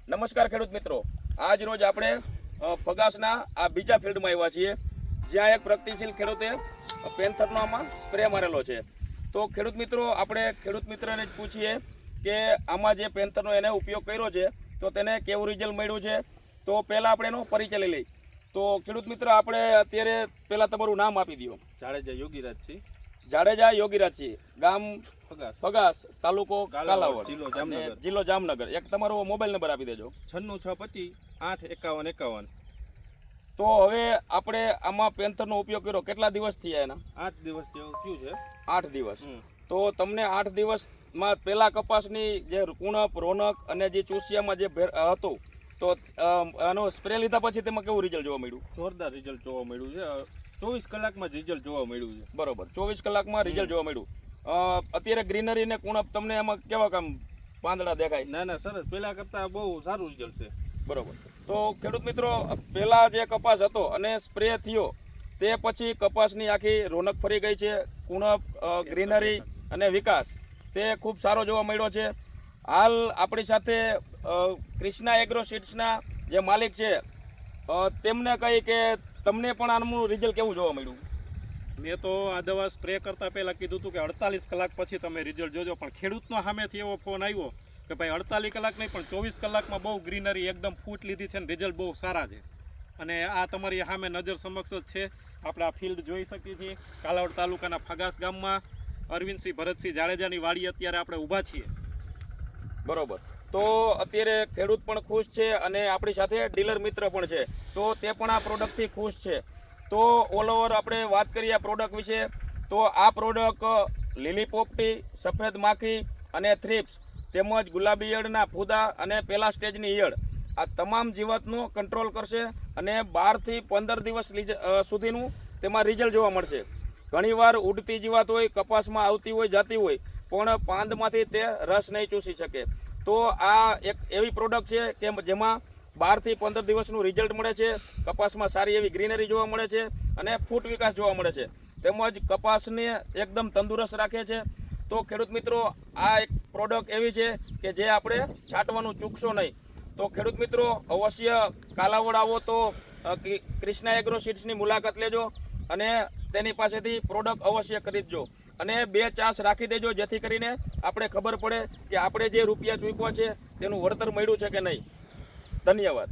નમસ્કાર ખેડૂત મિત્રો, આજ રોજ આપણે ફગાસના આ બીજા ફિલ્ડમાં આવ્યા છીએ, જ્યાં એક પ્રગતિશીલ ખેડૂતે પેન્થરનો આમાં સ્પ્રે મારેલો છે. તો ખેડૂત મિત્રો, આપણે ખેડૂત મિત્રને જ પૂછીએ કે આમાં જે પેન્થરનો એને ઉપયોગ કર્યો છે તો તેને કેવું રિઝલ્ટ મળ્યું છે. તો પહેલાં આપણે એનો પરિચય લઈ લઈએ. તો ખેડૂત મિત્ર, આપણે અત્યારે પહેલાં તમારું નામ આપી દો. જાડેજા યોગીરાજસિંહ, જાડેજા યોગીરાજસિંહ, ગામ ફગાસ, તાલુકો કાલાવડ, જિલ્લો જામનગર. એક તમારો મોબાઈલ નંબર આપી દેજો. 9625 85151. તો હવે આપણે આમાં પેન્થરનો ઉપયોગ કર્યો, કેટલા દિવસ થયા એના? 8 દિવસ જેવું થયું છે. 8 દિવસ. તો તમને 8 દિવસમાં પહેલા કપાસની જે કુણપ, રોનક અને જે ચૂસિયામાં જે હતું, તો આનો સ્પ્રે લીધા પછી તેમાં કેવું રિઝલ્ટ જોવા મળ્યું? જોરદાર રિઝલ્ટ જોવા મળ્યું છે. 24 કલાકમાં રિઝલ્ટ જોવા મળ્યું છે. બરોબર, 24 કલાકમાં રિઝલ્ટ જોવા મળ્યું. અત્યારે ગ્રીનરી ને કુણપ તમને એમાં કેવા કામ પાંદડા દેખાય? ના સરસ, પહેલા કરતાં બહુ સારું રિઝલ્ટ છે. બરોબર. તો ખેડૂત મિત્રો, પહેલા જે કપાસ હતો અને સ્પ્રે થયો તે પછી કપાસની આખી રોનક ફરી ગઈ છે. કુણપ, ગ્રીનરી અને વિકાસ તે ખૂબ સારો જોવા મળ્યો છે. હાલ આપણી સાથે ક્રિષ્ના એગ્રો સીડ્સના જે માલિક છે તેમને કહી કે તમને પણ આનું રિઝલ્ટ કેવું જોવા મળ્યું? મેં તો આ દવા સ્પ્રે કરતાં પહેલાં કીધું હતું કે 48 કલાક પછી તમે રિઝલ્ટ જોજો, પણ ખેડૂતનો સામેથી એવો ફોન આવ્યો કે ભાઈ 48 કલાક નહીં પણ 24 કલાકમાં બહુ ગ્રીનરી એકદમ ફૂટ લીધી છે અને રિઝલ્ટ બહુ સારા છે. અને આ તમારી સામે નજર સમક્ષ જ છે. આપણે આ ફિલ્ડ જોઈ શકીએ છીએ. કાલાવડ તાલુકાના ફગાસ ગામમાં અરવિંદસિંહ ભરતસિંહ જાડેજાની વાડી અત્યારે આપણે ઊભા છીએ. બરોબર. તો અત્યારે ખેડૂત પણ ખુશ છે અને આપણી સાથે ડીલર મિત્ર પણ છે, તો તે પણ આ પ્રોડક્ટથી ખુશ છે. તો ઓલ ઓવર આપણે વાત કરીએ આ પ્રોડક્ટ વિશે, તો આ પ્રોડક્ટ લીલી પોપટી, સફેદ માખી અને થ્રિપ્સ તેમજ ગુલાબી ઈયળના ફૂદા અને પહેલા સ્ટેજની ઈયળ, આ તમામ જીવાતનો કંટ્રોલ કરશે અને 12 થી 15 દિવસ સુધીનું તેમાં રિઝલ્ટ જોવા મળશે. ઘણીવાર ઉડતી જીવાત હોય, કપાસમાં આવતી હોય, જતી હોય, પણ પાંદમાંથી તે રસ નહીં ચૂસી શકે. તો આ એક એવી પ્રોડક્ટ છે કે જેમાં 12 થી 15 દિવસનું રિઝલ્ટ મળે છે. કપાસમાં સારી એવી ગ્રીનરી જોવા મળે છે અને ફૂટ વિકાસ જોવા મળે છે, તેમજ કપાસને એકદમ તંદુરસ્ત રાખે છે. તો ખેડૂત મિત્રો, આ એક પ્રોડક્ટ એવી છે કે જે આપણે છાંટવાનું ચૂકશો નહીં. તો ખેડૂત મિત્રો, અવશ્ય કાલાવડ આવો તો ક્રિષ્ના એગ્રો સીડ્સની મુલાકાત લેજો અને તેની પાસેથી પ્રોડક્ટ અવશ્ય ખરીદજો અને 2 ચાસ રાખી દેજો, જેથી કરીને આપણે ખબર પડે કે આપણે જે રૂપિયા ચૂકવ્યા છે તેનું વળતર મળ્યું છે કે નહીં. ધન્યવાદ.